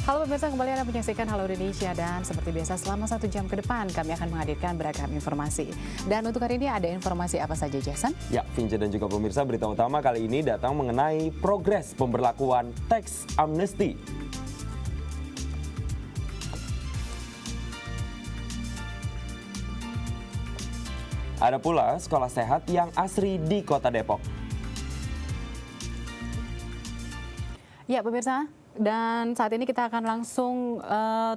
Halo pemirsa, kembali Anda menyaksikan Halo Indonesia dan seperti biasa selama 1 jam ke depan kami akan menghadirkan beragam informasi. Dan untuk hari ini ada informasi apa saja, Jason? Ya, Vince dan juga pemirsa, berita utama kali ini datang mengenai progres pemberlakuan tax amnesty. Ada pula sekolah sehat yang asri di Kota Depok. Ya pemirsa, dan saat ini kita akan langsung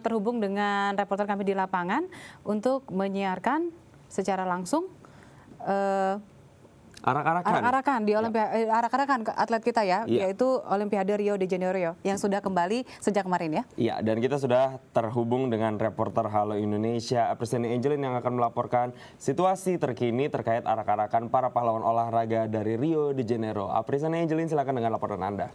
terhubung dengan reporter kami di lapangan untuk menyiarkan secara langsung arak-arakan di arak-arakan atlet kita ya, yaitu Olimpiade Rio de Janeiro yang sudah kembali sejak kemarin ya. Iya, dan kita sudah terhubung dengan reporter Halo Indonesia, Apriciani Angelin yang akan melaporkan situasi terkini terkait arak-arakan para pahlawan olahraga dari Rio de Janeiro. Apriciani Angelin, silakan dengan laporan Anda.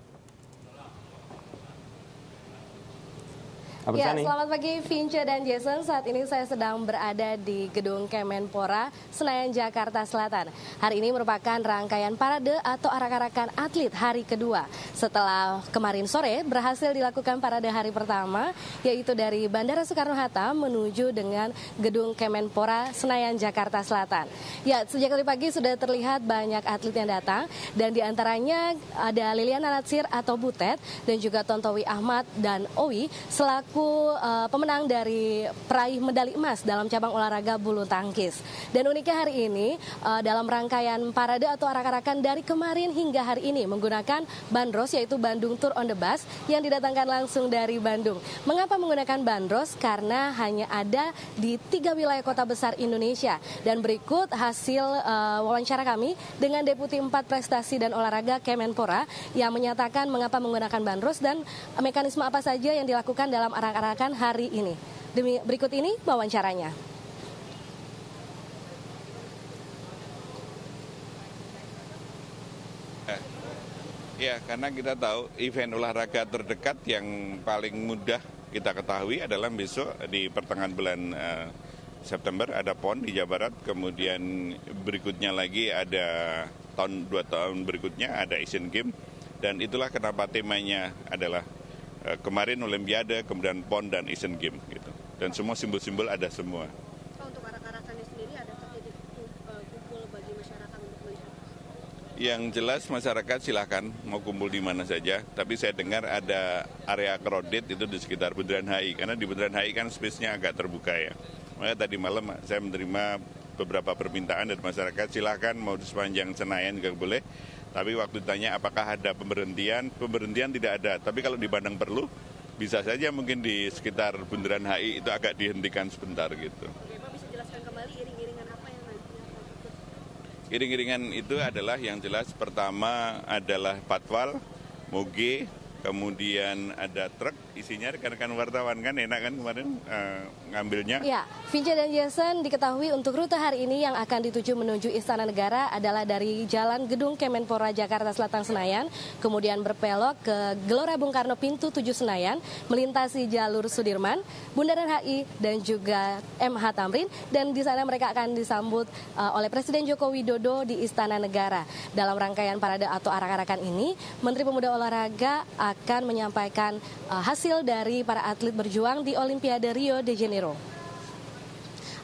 Ya, selamat pagi Vince dan Jason. Saat ini saya sedang berada di Gedung Kemenpora, Senayan, Jakarta Selatan. Hari ini merupakan rangkaian parade atau arak-arakan atlet hari kedua. Setelah kemarin sore berhasil dilakukan parade hari pertama, yaitu dari Bandara Soekarno-Hatta menuju dengan Gedung Kemenpora, Senayan, Jakarta Selatan. Ya, sejak tadi pagi sudah terlihat banyak atlet yang datang, dan diantaranya ada Liliana Natsir atau Butet, dan juga Tontowi Ahmad dan Owi, selaku pemenang dari peraih medali emas dalam cabang olahraga bulu tangkis. Dan uniknya hari ini dalam rangkaian parade atau arak-arakan dari kemarin hingga hari ini menggunakan bandros, yaitu Bandung Tour on the Bus yang didatangkan langsung dari Bandung. Mengapa menggunakan bandros? Karena hanya ada di 3 wilayah kota besar Indonesia. Dan berikut hasil wawancara kami dengan Deputi 4 Prestasi dan Olahraga Kemenpora yang menyatakan mengapa menggunakan bandros dan mekanisme apa saja yang dilakukan dalam arak-arakan hari ini. Berikut ini wawancaranya. Ya, karena kita tahu event olahraga terdekat yang paling mudah kita ketahui adalah besok di pertengahan bulan September ada PON di Jawa Barat, kemudian berikutnya lagi ada 2 tahun berikutnya ada Asian Games, dan itulah kenapa temanya adalah kemarin Olimpiade, kemudian PON dan Asian Games gitu. Dan semua simbol-simbol ada semua. Untuk arak-arakannya sendiri ada terjadi kumpul bagi masyarakat untuk melihat? Yang jelas masyarakat silahkan mau kumpul di mana saja, tapi saya dengar ada area crowded itu di sekitar Bundaran HI, karena di Bundaran HI kan space-nya agak terbuka ya. Makanya tadi malam saya menerima beberapa permintaan dari masyarakat, silahkan mau di sepanjang Senayan juga boleh. Tapi waktu ditanya apakah ada pemberhentian tidak ada. Tapi kalau dipandang perlu, bisa saja mungkin di sekitar Bundaran HI itu agak dihentikan sebentar gitu. Oke, Pak bisa jelaskan kembali iring-iringan apa yang nantinya akan ikut? Iring-iringan itu adalah yang jelas pertama adalah patwal, moge, kemudian ada truk, isinya rekan-rekan wartawan, kan enak kan kemarin ngambilnya. Ya, Vince dan Jason, diketahui untuk rute hari ini yang akan dituju menuju Istana Negara adalah dari Jalan Gedung Kemenpora Jakarta Selatan Senayan, kemudian berpelok ke Gelora Bung Karno Pintu 7 Senayan, melintasi jalur Sudirman, Bundaran HI, dan juga MH Tamrin, dan di sana mereka akan disambut oleh Presiden Joko Widodo di Istana Negara. Dalam rangkaian parade atau arak-arakan ini, Menteri Pemuda Olahraga akan menyampaikan hasil dari para atlet berjuang di Olimpiade Rio de Janeiro.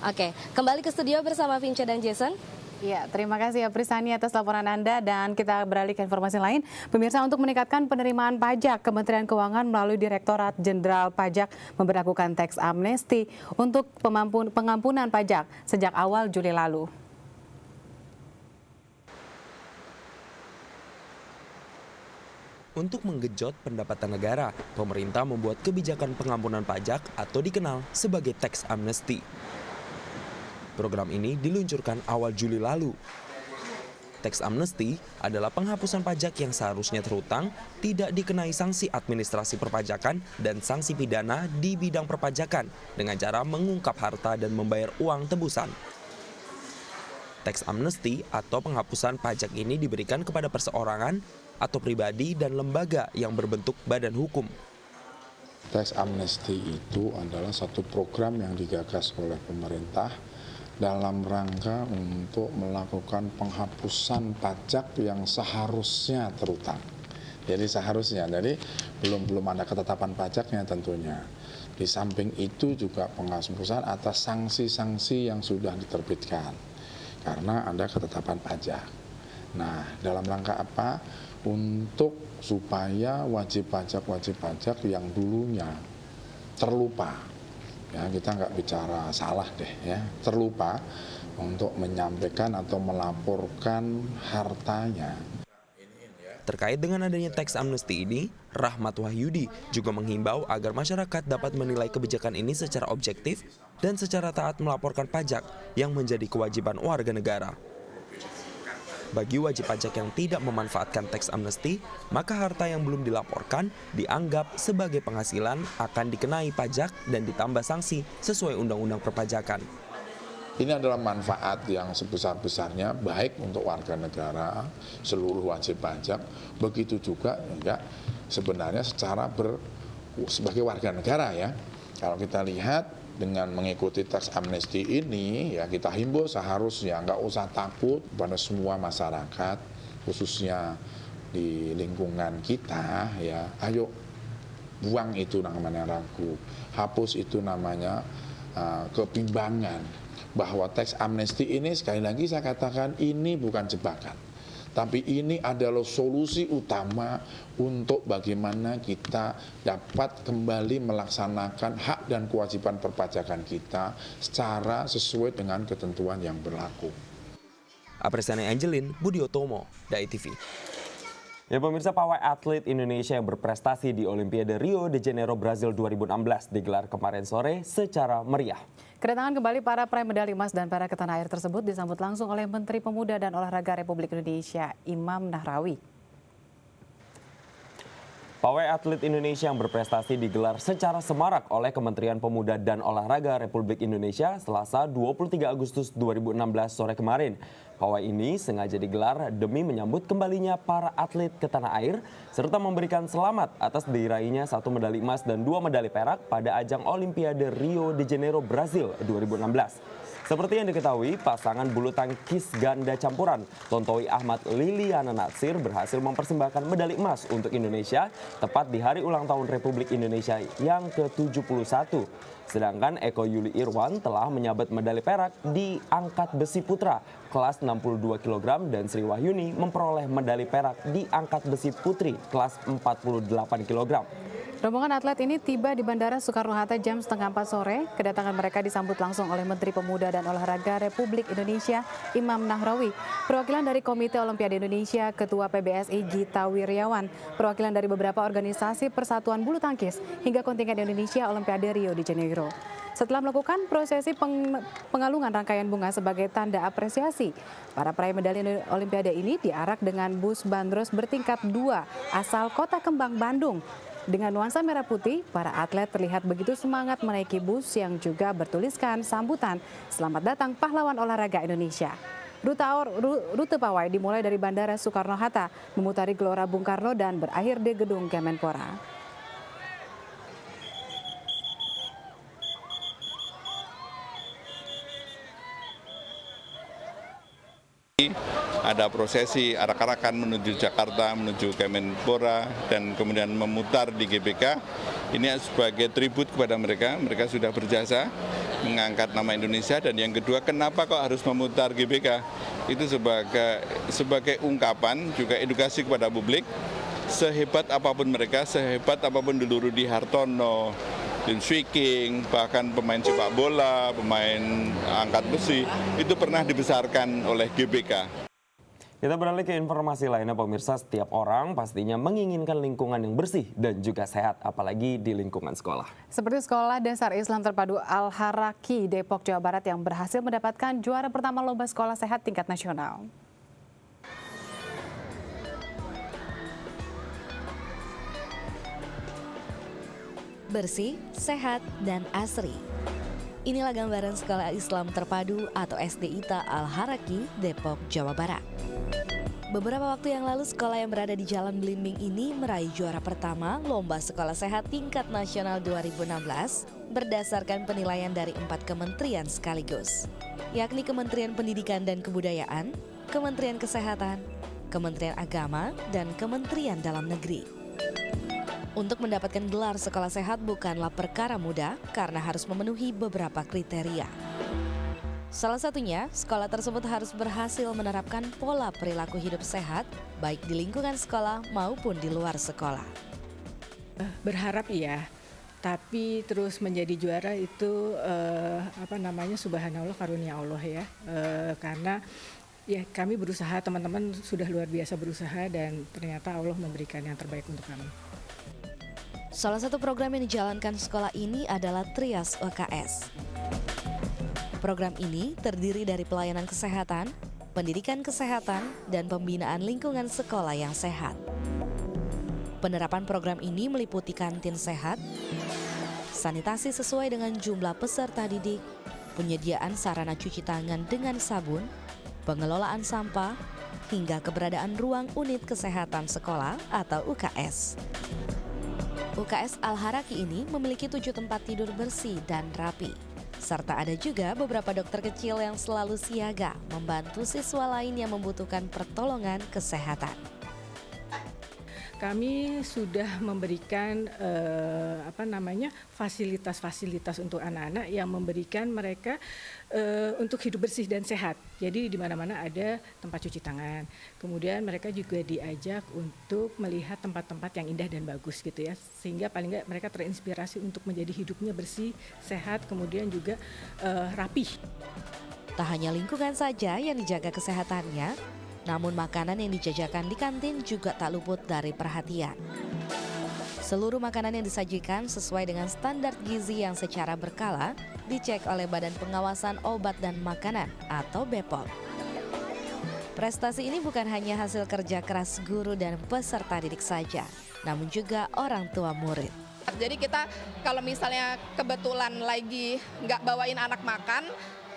Oke, kembali ke studio bersama Vince dan Jason. Ya, terima kasih Apriciani atas laporan Anda, dan kita beralih ke informasi lain. Pemirsa, untuk meningkatkan penerimaan pajak, Kementerian Keuangan melalui Direktorat Jenderal Pajak memberlakukan tax amnesty untuk pengampunan pajak sejak awal Juli lalu. Untuk menggenjot pendapatan negara, pemerintah membuat kebijakan pengampunan pajak atau dikenal sebagai tax amnesty. Program ini diluncurkan awal Juli lalu. Tax amnesty adalah penghapusan pajak yang seharusnya terhutang, tidak dikenai sanksi administrasi perpajakan dan sanksi pidana di bidang perpajakan dengan cara mengungkap harta dan membayar uang tebusan. Tax amnesty atau penghapusan pajak ini diberikan kepada perseorangan atau pribadi dan lembaga yang berbentuk badan hukum. Tax amnesty itu adalah satu program yang digagas oleh pemerintah dalam rangka untuk melakukan penghapusan pajak yang seharusnya terhutang. Jadi seharusnya, jadi belum ada ketetapan pajaknya tentunya. Di samping itu juga penghapusan atas sanksi-sanksi yang sudah diterbitkan karena ada ketetapan pajak. Nah, dalam rangka apa? Untuk supaya wajib pajak yang dulunya terlupa, ya kita nggak bicara salah deh ya, terlupa untuk menyampaikan atau melaporkan hartanya. Terkait dengan adanya teks amnesti ini, Rahmat Wahyudi juga menghimbau agar masyarakat dapat menilai kebijakan ini secara objektif dan secara taat melaporkan pajak yang menjadi kewajiban warga negara. Bagi wajib pajak yang tidak memanfaatkan teks amnesti, maka harta yang belum dilaporkan dianggap sebagai penghasilan akan dikenai pajak dan ditambah sanksi sesuai Undang-Undang Perpajakan. Ini adalah manfaat yang sebesar-besarnya baik untuk warga negara, seluruh wajib pajak, begitu juga enggak sebenarnya sebagai warga negara ya. Kalau kita lihat dengan mengikuti teks amnesti ini ya kita himbau seharusnya nggak usah takut pada semua masyarakat khususnya di lingkungan kita ya. Ayo buang itu namanya ragu, hapus itu namanya kebimbangan. Bahwa teks amnesti ini sekali lagi saya katakan ini bukan jebakan, tapi ini adalah solusi utama untuk bagaimana kita dapat kembali melaksanakan hak dan kewajiban perpajakan kita secara sesuai dengan ketentuan yang berlaku. Apresane Angelin, Budi Otomo, Dai TV. Ya pemirsa, pawai atlet Indonesia yang berprestasi di Olimpiade Rio de Janeiro, Brazil 2016 digelar kemarin sore secara meriah. Kedatangan kembali para peraih medali emas dan perak ke tanah air tersebut disambut langsung oleh Menteri Pemuda dan Olahraga Republik Indonesia, Imam Nahrawi. Pawai atlet Indonesia yang berprestasi digelar secara semarak oleh Kementerian Pemuda dan Olahraga Republik Indonesia Selasa 23 Agustus 2016 sore kemarin. Pawai ini sengaja digelar demi menyambut kembalinya para atlet ke tanah air serta memberikan selamat atas diraihnya 1 medali emas dan 2 medali perak pada ajang Olimpiade Rio de Janeiro, Brazil 2016. Seperti yang diketahui, pasangan bulu tangkis ganda campuran Tontowi Ahmad Liliana Natsir berhasil mempersembahkan medali emas untuk Indonesia tepat di hari ulang tahun Republik Indonesia yang ke-71. Sedangkan Eko Yuli Irwan telah menyabet medali perak di angkat besi putra kelas 62 kg dan Sri Wahyuni memperoleh medali perak di angkat besi putri kelas 48 kg. Rombongan atlet ini tiba di Bandara Soekarno-Hatta jam 3:30 sore. Kedatangan mereka disambut langsung oleh Menteri Pemuda dan Olahraga Republik Indonesia, Imam Nahrawi, perwakilan dari Komite Olimpiade Indonesia, Ketua PBSI Gita Wirjawan, perwakilan dari beberapa organisasi persatuan bulu tangkis, hingga kontingen Indonesia Olimpiade Rio de Janeiro. Setelah melakukan prosesi pengalungan rangkaian bunga sebagai tanda apresiasi, para peraih medali Olimpiade ini diarak dengan bus bandros bertingkat 2 asal Kota Kembang, Bandung. Dengan nuansa merah putih, para atlet terlihat begitu semangat menaiki bus yang juga bertuliskan sambutan "Selamat datang pahlawan olahraga Indonesia". Rute pawai dimulai dari Bandara Soekarno-Hatta, memutari Gelora Bung Karno dan berakhir di Gedung Kemenpora. Ada prosesi arak-arakan menuju Jakarta, menuju Kemenpora, dan kemudian memutar di GBK. Ini sebagai tribut kepada mereka. Mereka sudah berjasa mengangkat nama Indonesia. Dan yang kedua, kenapa kok harus memutar GBK? Itu sebagai ungkapan, juga edukasi kepada publik. Sehebat apapun mereka, sehebat apapun dulu Rudi Hartono, Lin Swiking, bahkan pemain sepak bola, pemain angkat besi, itu pernah dibesarkan oleh GBK. Kita beralih ke informasi lainnya pemirsa, setiap orang pastinya menginginkan lingkungan yang bersih dan juga sehat, apalagi di lingkungan sekolah. Seperti Sekolah Dasar Islam Terpadu Al-Haraki, Depok, Jawa Barat yang berhasil mendapatkan juara pertama Lomba Sekolah Sehat tingkat nasional. Bersih, sehat, dan asri. Inilah gambaran Sekolah Islam Terpadu atau SDITA Al-Haraki, Depok, Jawa Barat. Beberapa waktu yang lalu, sekolah yang berada di Jalan Belimbing ini meraih juara pertama Lomba Sekolah Sehat Tingkat Nasional 2016 berdasarkan penilaian dari 4 kementerian sekaligus, yakni Kementerian Pendidikan dan Kebudayaan, Kementerian Kesehatan, Kementerian Agama, dan Kementerian Dalam Negeri. Untuk mendapatkan gelar sekolah sehat bukanlah perkara mudah karena harus memenuhi beberapa kriteria. Salah satunya, sekolah tersebut harus berhasil menerapkan pola perilaku hidup sehat baik di lingkungan sekolah maupun di luar sekolah. Berharap iya, tapi terus menjadi juara itu subhanallah karunia Allah ya. Karena ya kami berusaha, teman-teman sudah luar biasa berusaha dan ternyata Allah memberikan yang terbaik untuk kami. Salah satu program yang dijalankan sekolah ini adalah Trias UKS. Program ini terdiri dari pelayanan kesehatan, pendidikan kesehatan, dan pembinaan lingkungan sekolah yang sehat. Penerapan program ini meliputi kantin sehat, sanitasi sesuai dengan jumlah peserta didik, penyediaan sarana cuci tangan dengan sabun, pengelolaan sampah, hingga keberadaan ruang unit kesehatan sekolah atau UKS. UKS Al-Haraki ini memiliki 7 tempat tidur bersih dan rapi. Serta ada juga beberapa dokter kecil yang selalu siaga membantu siswa lain yang membutuhkan pertolongan kesehatan. Kami sudah memberikan fasilitas-fasilitas untuk anak-anak yang memberikan mereka untuk hidup bersih dan sehat. Jadi di mana-mana ada tempat cuci tangan. Kemudian mereka juga diajak untuk melihat tempat-tempat yang indah dan bagus gitu ya. Sehingga paling nggak mereka terinspirasi untuk menjadi hidupnya bersih, sehat, kemudian juga rapih. Tak hanya lingkungan saja yang dijaga kesehatannya, namun makanan yang dijajakan di kantin juga tak luput dari perhatian. Seluruh makanan yang disajikan sesuai dengan standar gizi yang secara berkala dicek oleh Badan Pengawasan Obat dan Makanan atau BPOM. Prestasi ini bukan hanya hasil kerja keras guru dan peserta didik saja, namun juga orang tua murid. Jadi kita kalau misalnya kebetulan lagi nggak bawain anak makan,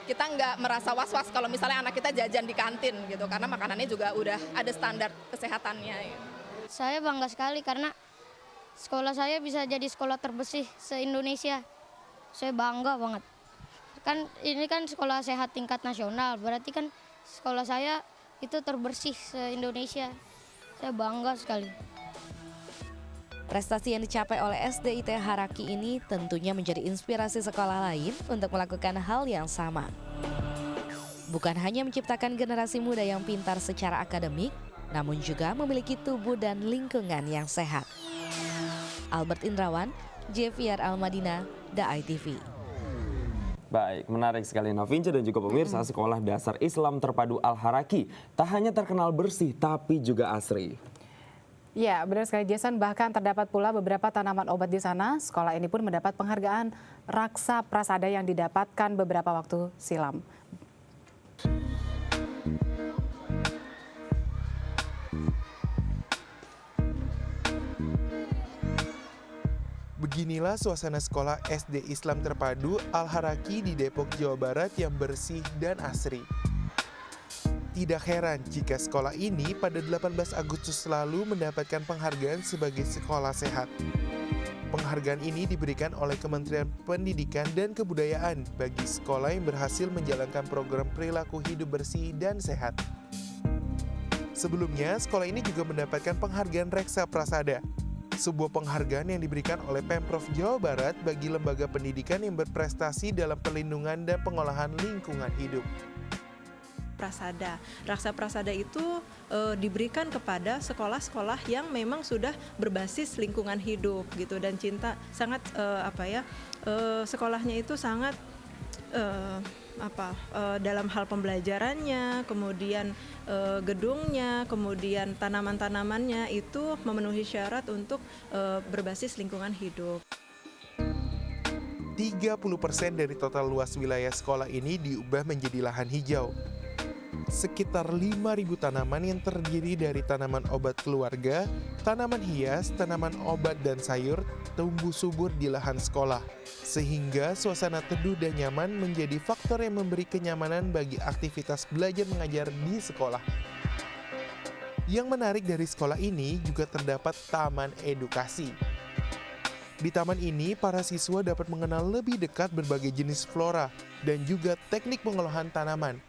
kita nggak merasa was-was kalau misalnya anak kita jajan di kantin gitu, karena makanannya juga udah ada standar kesehatannya. Saya bangga sekali karena sekolah saya bisa jadi sekolah terbersih se-Indonesia. Saya bangga banget. Kan ini kan sekolah sehat tingkat nasional, berarti kan sekolah saya itu terbersih se-Indonesia. Saya bangga sekali. Prestasi yang dicapai oleh SDIT Haraki ini tentunya menjadi inspirasi sekolah lain untuk melakukan hal yang sama. Bukan hanya menciptakan generasi muda yang pintar secara akademik, namun juga memiliki tubuh dan lingkungan yang sehat. Albert Indrawan, JVR Al-Madinah, Da ITV. Baik, menarik sekali Novinca dan juga pemirsa. Sekolah Dasar Islam Terpadu Al-Haraki tak hanya terkenal bersih tapi juga asri. Ya, benar sekali Jason. Bahkan terdapat pula beberapa tanaman obat di sana. Sekolah ini pun mendapat penghargaan Raksa Prasada yang didapatkan beberapa waktu silam. Beginilah suasana sekolah SD Islam Terpadu Al-Haraki di Depok, Jawa Barat yang bersih dan asri. Tidak heran jika sekolah ini pada 18 Agustus lalu mendapatkan penghargaan sebagai sekolah sehat. Penghargaan ini diberikan oleh Kementerian Pendidikan dan Kebudayaan bagi sekolah yang berhasil menjalankan program perilaku hidup bersih dan sehat. Sebelumnya, sekolah ini juga mendapatkan penghargaan Raksa Prasada, sebuah penghargaan yang diberikan oleh Pemprov Jawa Barat bagi lembaga pendidikan yang berprestasi dalam perlindungan dan pengolahan lingkungan hidup. Prasada. Raksa Prasada itu diberikan kepada sekolah-sekolah yang memang sudah berbasis lingkungan hidup gitu dan cinta sangat sekolahnya itu sangat dalam hal pembelajarannya, kemudian gedungnya, kemudian tanaman-tanamannya itu memenuhi syarat untuk berbasis lingkungan hidup. 30% dari total luas wilayah sekolah ini diubah menjadi lahan hijau. Sekitar 5.000 tanaman yang terdiri dari tanaman obat keluarga, tanaman hias, tanaman obat dan sayur tumbuh subur di lahan sekolah. Sehingga suasana teduh dan nyaman menjadi faktor yang memberi kenyamanan bagi aktivitas belajar mengajar di sekolah. Yang menarik dari sekolah ini juga terdapat taman edukasi. Di taman ini, para siswa dapat mengenal lebih dekat berbagai jenis flora dan juga teknik pengolahan tanaman.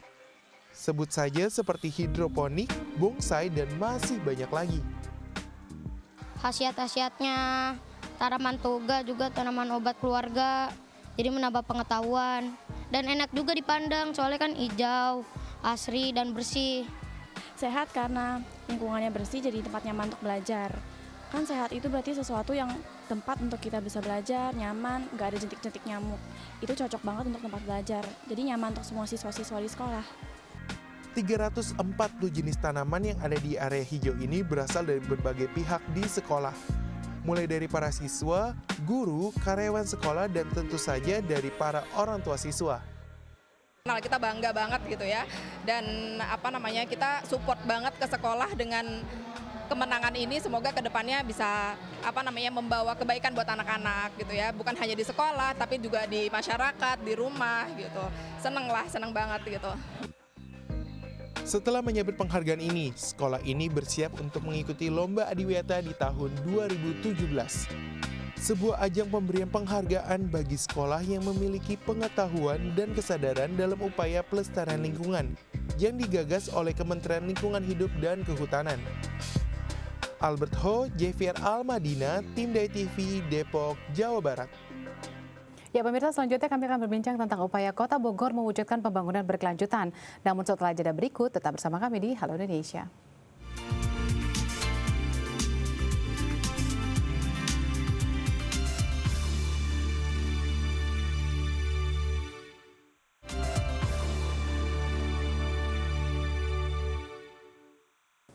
Sebut saja seperti hidroponik, bonsai, dan masih banyak lagi. Khasiat-khasiatnya tanaman toga juga tanaman obat keluarga, jadi menambah pengetahuan. Dan enak juga dipandang, soalnya kan hijau, asri, dan bersih. Sehat karena lingkungannya bersih, jadi tempat nyaman untuk belajar. Kan sehat itu berarti sesuatu yang tempat untuk kita bisa belajar, nyaman, nggak ada jentik-jentik nyamuk. Itu cocok banget untuk tempat belajar, jadi nyaman untuk semua siswa-siswa di sekolah. 340 jenis tanaman yang ada di area hijau ini berasal dari berbagai pihak di sekolah. Mulai dari para siswa, guru, karyawan sekolah, dan tentu saja dari para orang tua siswa. Nah, kita bangga banget gitu ya, dan kita support banget ke sekolah dengan kemenangan ini. Semoga kedepannya bisa membawa kebaikan buat anak-anak gitu ya, bukan hanya di sekolah tapi juga di masyarakat, di rumah gitu. Seneng banget gitu. Setelah menyabet penghargaan ini, sekolah ini bersiap untuk mengikuti Lomba Adiwiyata di tahun 2017. Sebuah ajang pemberian penghargaan bagi sekolah yang memiliki pengetahuan dan kesadaran dalam upaya pelestarian lingkungan yang digagas oleh Kementerian Lingkungan Hidup dan Kehutanan. Albert Ho, JVR Al-Madinah, Tim Day TV, Depok, Jawa Barat. Ya pemirsa, selanjutnya kami akan berbincang tentang upaya Kota Bogor mewujudkan pembangunan berkelanjutan. Namun setelah jeda berikut, tetap bersama kami di Halo Indonesia.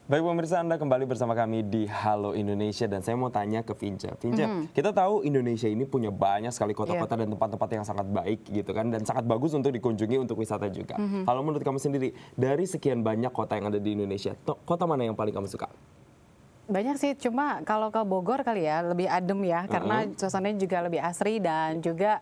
Baik pemirsa, Anda kembali bersama kami di Halo Indonesia dan saya mau tanya ke Vinca. Vinca, kita tahu Indonesia ini punya banyak sekali kota-kota dan tempat-tempat yang sangat baik gitu kan, dan sangat bagus untuk dikunjungi untuk wisata juga. Kalau menurut kamu sendiri, dari sekian banyak kota yang ada di Indonesia, kota mana yang paling kamu suka? Banyak sih, cuma kalau ke Bogor kali ya lebih adem ya, karena suasananya juga lebih asri dan juga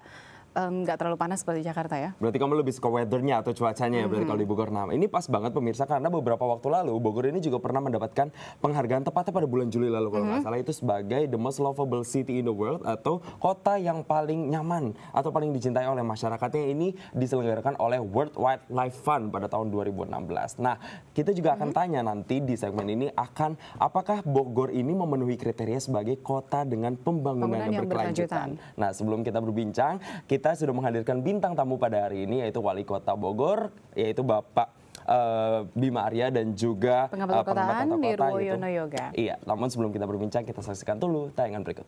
nggak terlalu panas seperti Jakarta ya. Berarti kamu lebih suka weathernya atau cuacanya ya, berarti kalau di Bogor. Nah, ini pas banget pemirsa, karena beberapa waktu lalu Bogor ini juga pernah mendapatkan penghargaan tepatnya pada bulan Juli lalu kalau nggak salah, itu sebagai the most lovable city in the world, atau kota yang paling nyaman atau paling dicintai oleh masyarakatnya. Ini diselenggarakan oleh World Wildlife Fund pada tahun 2016. Nah, kita juga akan tanya nanti di segmen ini apakah Bogor ini memenuhi kriteria sebagai kota dengan pembangunan yang berkelanjutan. Nah, sebelum kita berbincang, kita sudah menghadirkan bintang tamu pada hari ini, yaitu Wali Kota Bogor, yaitu Bapak Bima Arya, dan juga pengamat kota Nirwoyono Yoga. Iya, namun sebelum kita berbincang, kita saksikan dulu tayangan berikut.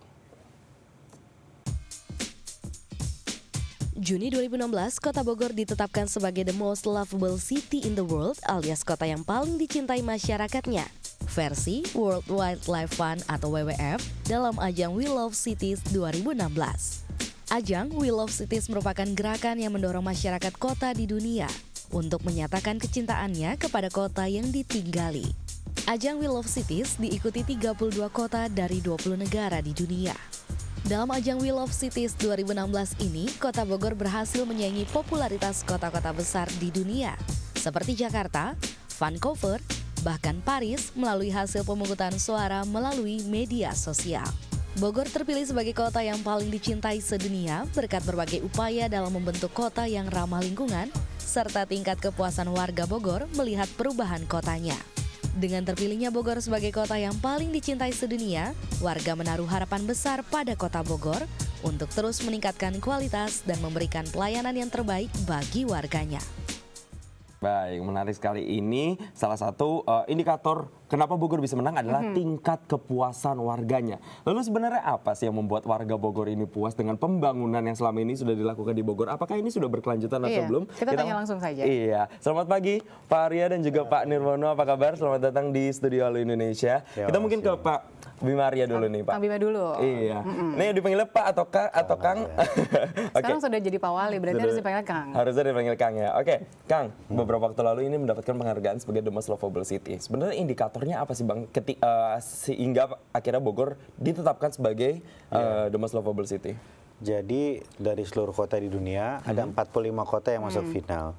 Juni 2016, Kota Bogor ditetapkan sebagai the most lovable city in the world, alias kota yang paling dicintai masyarakatnya. Versi World Wildlife Fund atau WWF dalam ajang We Love Cities 2016. Ajang We Love Cities merupakan gerakan yang mendorong masyarakat kota di dunia untuk menyatakan kecintaannya kepada kota yang ditinggali. Ajang We Love Cities diikuti 32 kota dari 20 negara di dunia. Dalam ajang We Love Cities 2016 ini, Kota Bogor berhasil menyaingi popularitas kota-kota besar di dunia, seperti Jakarta, Vancouver, bahkan Paris melalui hasil pemungutan suara melalui media sosial. Bogor terpilih sebagai kota yang paling dicintai sedunia berkat berbagai upaya dalam membentuk kota yang ramah lingkungan, serta tingkat kepuasan warga Bogor melihat perubahan kotanya. Dengan terpilihnya Bogor sebagai kota yang paling dicintai sedunia, warga menaruh harapan besar pada Kota Bogor untuk terus meningkatkan kualitas dan memberikan pelayanan yang terbaik bagi warganya. Baik, menarik sekali. Ini salah satu indikator kenapa Bogor bisa menang adalah tingkat kepuasan warganya. Lalu sebenarnya apa sih yang membuat warga Bogor ini puas dengan pembangunan yang selama ini sudah dilakukan di Bogor? Apakah ini sudah berkelanjutan atau belum? Kita tanya langsung saja. Iya, selamat pagi Pak Arya dan juga Pak Nirwono, apa kabar? Selamat datang di Studio Halo Indonesia. Kita mungkin ke Pak Bima Arya dulu nih Pak. Pak Bima dulu. Iya. Ini dipanggilnya Pak atau Kak atau Kang? Sekarang sudah jadi Pak Wali, berarti harus dipanggil Kang. Harusnya dipanggil Kang ya. Oke, Kang, beberapa waktu lalu ini mendapatkan penghargaan sebagai the most lovable city. Sebenarnya indikatornya apa sih Bang sehingga akhirnya Bogor ditetapkan sebagai the most lovable city? Jadi dari seluruh kota di dunia ada 45 kota yang masuk final.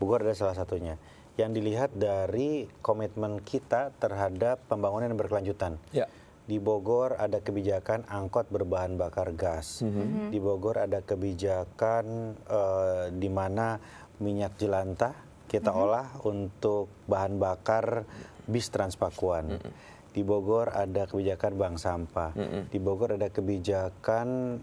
Bogor adalah salah satunya. Yang dilihat dari komitmen kita terhadap pembangunan yang berkelanjutan. Di Bogor ada kebijakan angkot berbahan bakar gas. Di Bogor ada kebijakan di mana minyak jelantah kita olah untuk bahan bakar bis Transpakuan. Di Bogor ada kebijakan bank sampah. Di Bogor ada kebijakan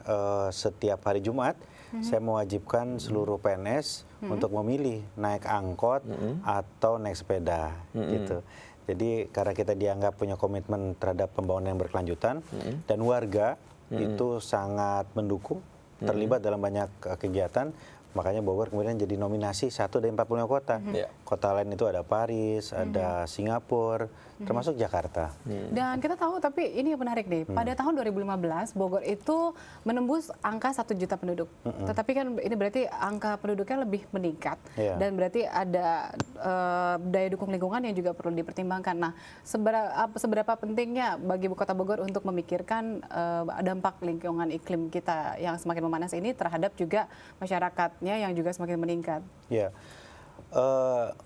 setiap hari Jumat saya mewajibkan seluruh PNS untuk memilih naik angkot atau naik sepeda gitu. Jadi karena kita dianggap punya komitmen terhadap pembangunan yang berkelanjutan dan warga itu sangat mendukung, terlibat dalam banyak kegiatan. Makanya Bogor kemudian jadi nominasi 1 dari 45 kota. Kota lain itu ada Paris, ada Singapura, termasuk Jakarta. Dan kita tahu, tapi ini yang menarik nih, pada tahun 2015 Bogor itu menembus angka 1 juta penduduk. Tetapi kan ini berarti angka penduduknya lebih meningkat. Dan berarti ada daya dukung lingkungan yang juga perlu dipertimbangkan. Nah, seberapa pentingnya bagi Kota Bogor untuk memikirkan dampak lingkungan iklim kita yang semakin memanas ini terhadap juga masyarakatnya yang juga semakin meningkat? Ya,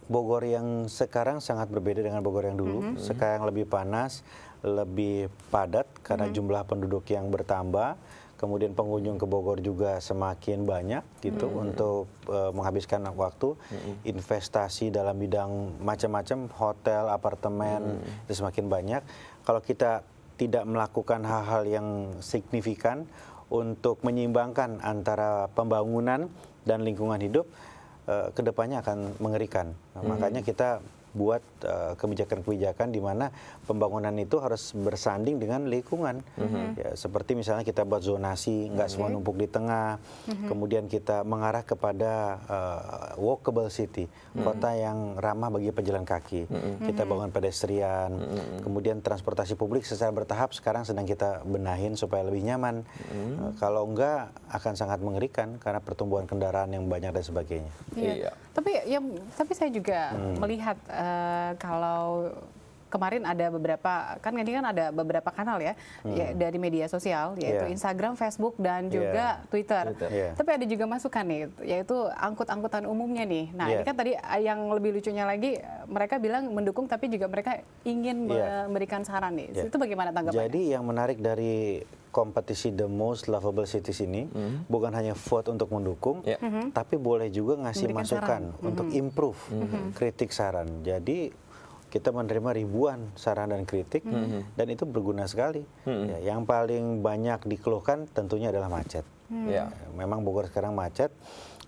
Bogor yang sekarang sangat berbeda dengan Bogor yang dulu. Sekarang lebih panas, lebih padat karena jumlah penduduk yang bertambah. Kemudian pengunjung ke Bogor juga semakin banyak gitu untuk menghabiskan waktu. Investasi dalam bidang macam-macam, hotel, apartemen itu semakin banyak. Kalau kita tidak melakukan hal-hal yang signifikan untuk menyeimbangkan antara pembangunan dan lingkungan hidup, kedepannya akan mengerikan. Makanya kita buat kebijakan-kebijakan di mana pembangunan itu harus bersanding dengan lingkungan. Ya, seperti misalnya kita buat zonasi, nggak semua numpuk di tengah. Kemudian kita mengarah kepada walkable city, kota yang ramah bagi pejalan kaki. Kita bangun pedestrian. Kemudian transportasi publik secara bertahap sekarang sedang kita benahin supaya lebih nyaman. Kalau enggak akan sangat mengerikan karena pertumbuhan kendaraan yang banyak dan sebagainya. Iya. Tapi saya juga melihat kalau kemarin ada beberapa, kan ini kan ada beberapa kanal ya, dari media sosial, yaitu Instagram, Facebook, dan juga Twitter. Tapi ada juga masukan nih, yaitu angkut-angkutan umumnya nih. Nah ini kan tadi yang lebih lucunya lagi, mereka bilang mendukung tapi juga mereka ingin memberikan saran nih. Itu bagaimana tanggapannya? Jadi yang menarik dari kompetisi The Most Lovable Cities ini bukan hanya vote untuk mendukung, tapi boleh juga ngasih masukan untuk improve, kritik saran. Jadi kita menerima ribuan saran dan kritik dan itu berguna sekali. Ya, yang paling banyak dikeluhkan tentunya adalah macet. Memang Bogor sekarang macet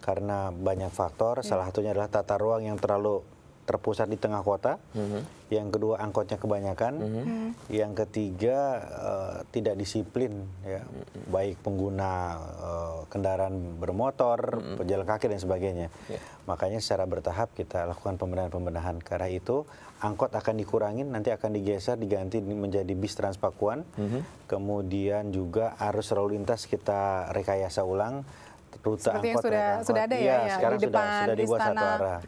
karena banyak faktor. Salah satunya adalah tata ruang yang terlalu terpusat di tengah kota. Yang kedua, angkotnya kebanyakan. Yang ketiga, tidak disiplin, ya, baik pengguna kendaraan bermotor, pejalan kaki dan sebagainya. Makanya secara bertahap kita lakukan pembenahan-pembenahan. Karena itu angkot akan dikurangin, nanti akan digeser, diganti menjadi bis Transpakuan. Kemudian juga arus lalu lintas kita rekayasa ulang. Rute seperti angkot yang sudah ada ya, sekarang di depan sudah dibuat satu arah.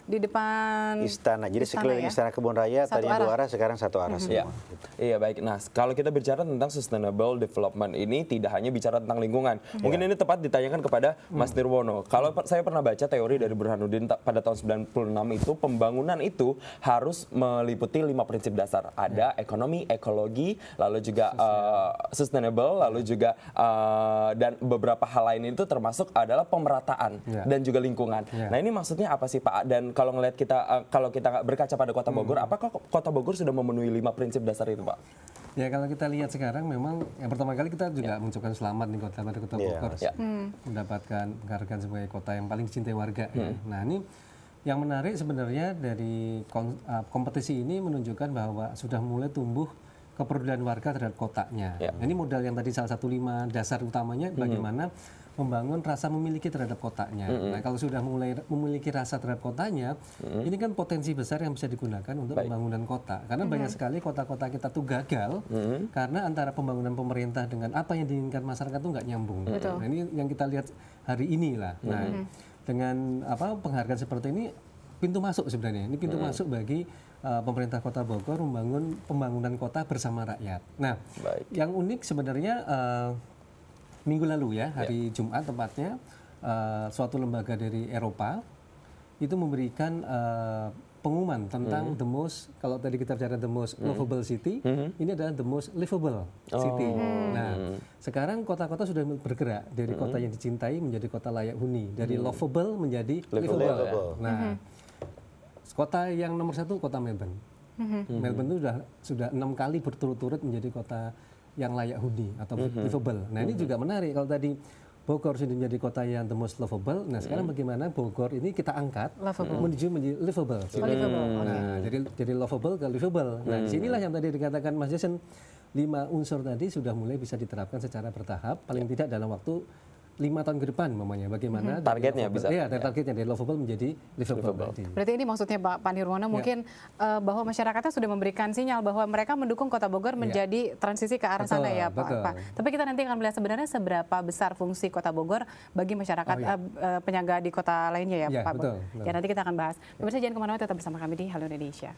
Di depan istana. Jadi sekeliling Istana Kebun Raya tadinya 2 arah, sekarang 1 arah semua. Iya, baik. Nah, kalau kita bicara tentang sustainable development ini tidak hanya bicara tentang lingkungan. Mungkin ini tepat ditanyakan kepada Mas Nirwono. Kalau saya pernah baca teori dari Burhanuddin pada tahun 96 itu, pembangunan itu harus meliputi 5 prinsip dasar. Ada ekonomi, ekologi, lalu juga sustainable, lalu juga dan beberapa hal lain itu termasuk adalah pemerataan dan juga lingkungan. Nah, ini maksudnya apa sih, Pak? Dan kalau ngelihat kalau kita berkaca pada Kota Bogor, apakah Kota Bogor sudah memenuhi 5 prinsip dasar itu, Pak? Ya, kalau kita lihat sekarang memang yang pertama kali kita juga mengucapkan selamat nih Kota Bogor mendapatkan penghargaan sebagai kota yang paling dicintai warga. Nah, ini yang menarik sebenarnya dari kompetisi ini menunjukkan bahwa sudah mulai tumbuh kepedulian warga terhadap kotanya. Ini modal yang tadi salah satu 5 dasar utamanya bagaimana membangun rasa memiliki terhadap kotanya. Nah, kalau sudah mulai memiliki rasa terhadap kotanya, ini kan potensi besar yang bisa digunakan untuk pembangunan kota. Karena banyak sekali kota-kota kita tuh gagal karena antara pembangunan pemerintah dengan apa yang diinginkan masyarakat tuh nggak nyambung. Nah, ini yang kita lihat hari ini lah. Nah, dengan penghargaan seperti ini pintu masuk sebenarnya. Ini pintu masuk bagi pemerintah Kota Bogor membangun pembangunan kota bersama rakyat. Nah, yang unik sebenarnya minggu lalu ya, hari Jumat tepatnya, suatu lembaga dari Eropa itu memberikan pengumuman tentang the most, kalau tadi kita bicara the most lovable city, ini adalah the most livable city. Nah, sekarang kota-kota sudah bergerak dari kota yang dicintai menjadi kota layak huni, dari lovable menjadi livable. Nah, Kota yang nomor 1 kota Melbourne. Melbourne itu sudah 6 kali berturut-turut menjadi kota yang layak huni atau livable. Nah ini juga menarik kalau tadi Bogor sudah menjadi kota yang the most lovable. Nah sekarang bagaimana Bogor ini kita angkat menuju menjadi livable. Nah jadi lovable ke livable. Nah disinilah yang tadi dikatakan Mas Jason, 5 unsur tadi sudah mulai bisa diterapkan secara bertahap, paling tidak dalam waktu 5 tahun ke depan mamanya. Bagaimana targetnya bisa? Iya, targetnya dari lovable menjadi livable. Berarti ini maksudnya Pak Nirwono mungkin bahwa masyarakatnya sudah memberikan sinyal bahwa mereka mendukung Kota Bogor menjadi transisi ke arah sana ya Pak. Tapi kita nanti akan melihat sebenarnya seberapa besar fungsi Kota Bogor bagi masyarakat penyangga di kota lainnya ya Pak. Betul. Ya nanti kita akan bahas. Pemirsa jangan kemana-mana, tetap bersama kami di Halo Indonesia.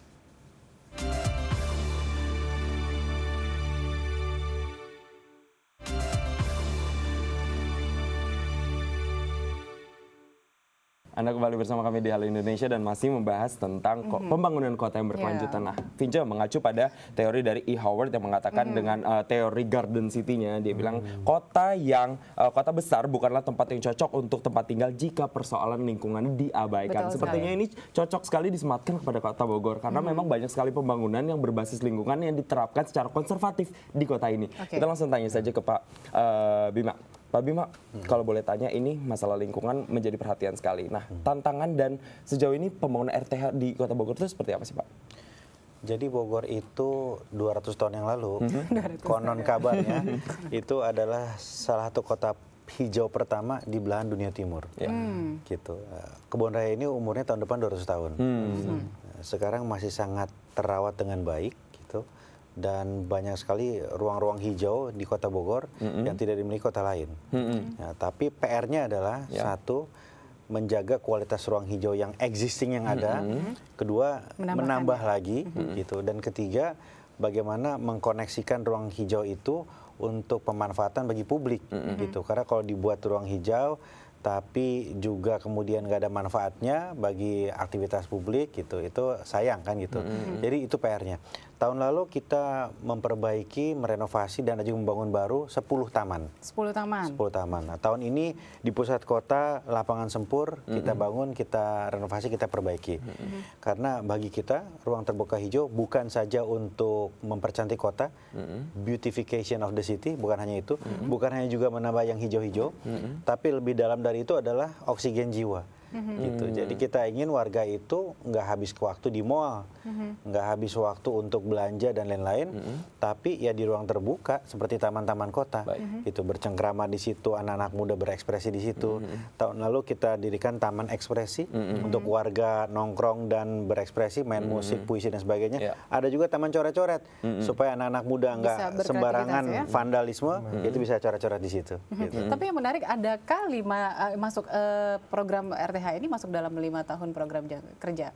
Anda kembali bersama kami di Halo Indonesia dan masih membahas tentang pembangunan kota yang berkelanjutan. Nah, Vince mengacu pada teori dari E. Howard yang mengatakan dengan teori Garden City-nya, dia bilang kota besar bukanlah tempat yang cocok untuk tempat tinggal jika persoalan lingkungan diabaikan. Sepertinya ini cocok sekali disematkan kepada Kota Bogor karena memang banyak sekali pembangunan yang berbasis lingkungan yang diterapkan secara konservatif di kota ini. Kita langsung tanya saja ke Pak Bima. Pak Bima, kalau boleh tanya, ini masalah lingkungan menjadi perhatian sekali. Nah, tantangan dan sejauh ini pembangunan RTH di Kota Bogor itu seperti apa sih Pak? Jadi Bogor itu 200 tahun yang lalu, konon kabarnya itu adalah salah satu kota hijau pertama di belahan dunia timur. Gitu. Kebun Raya ini umurnya tahun depan 200 tahun. Sekarang masih sangat terawat dengan baik. Gitu. Dan banyak sekali ruang-ruang hijau di Kota Bogor yang tidak dimiliki kota lain. Ya, tapi PR-nya adalah satu, menjaga kualitas ruang hijau yang existing yang ada. Kedua, menambah lagi, gitu. Dan ketiga, bagaimana mengkoneksikan ruang hijau itu untuk pemanfaatan bagi publik, gitu. Karena kalau dibuat ruang hijau tapi juga kemudian nggak ada manfaatnya bagi aktivitas publik, gitu, itu sayang kan gitu. Jadi itu PR-nya. Tahun lalu kita memperbaiki, merenovasi dan juga membangun baru 10 taman. 10 taman. 10 taman. Nah, tahun ini di pusat kota lapangan Sempur kita bangun, kita renovasi, kita perbaiki. Karena bagi kita ruang terbuka hijau bukan saja untuk mempercantik kota, beautification of the city, bukan hanya itu, bukan hanya juga menambah yang hijau-hijau, tapi lebih dalam dari itu adalah oksigen jiwa. Gitu. Jadi kita ingin warga itu nggak habis waktu di mall, nggak habis waktu untuk belanja dan lain-lain, tapi ya di ruang terbuka seperti taman-taman kota, gitu, bercengkrama di situ, anak-anak muda berekspresi di situ. Tahun lalu kita dirikan taman ekspresi untuk warga nongkrong dan berekspresi, main musik, puisi dan sebagainya. Ada juga taman coret-coret supaya anak-anak muda nggak sembarangan vandalisme, itu bisa coret-coret di situ. Gitu. Tapi yang menarik, adakah masuk program RTH ini masuk dalam 5 tahun program kerja?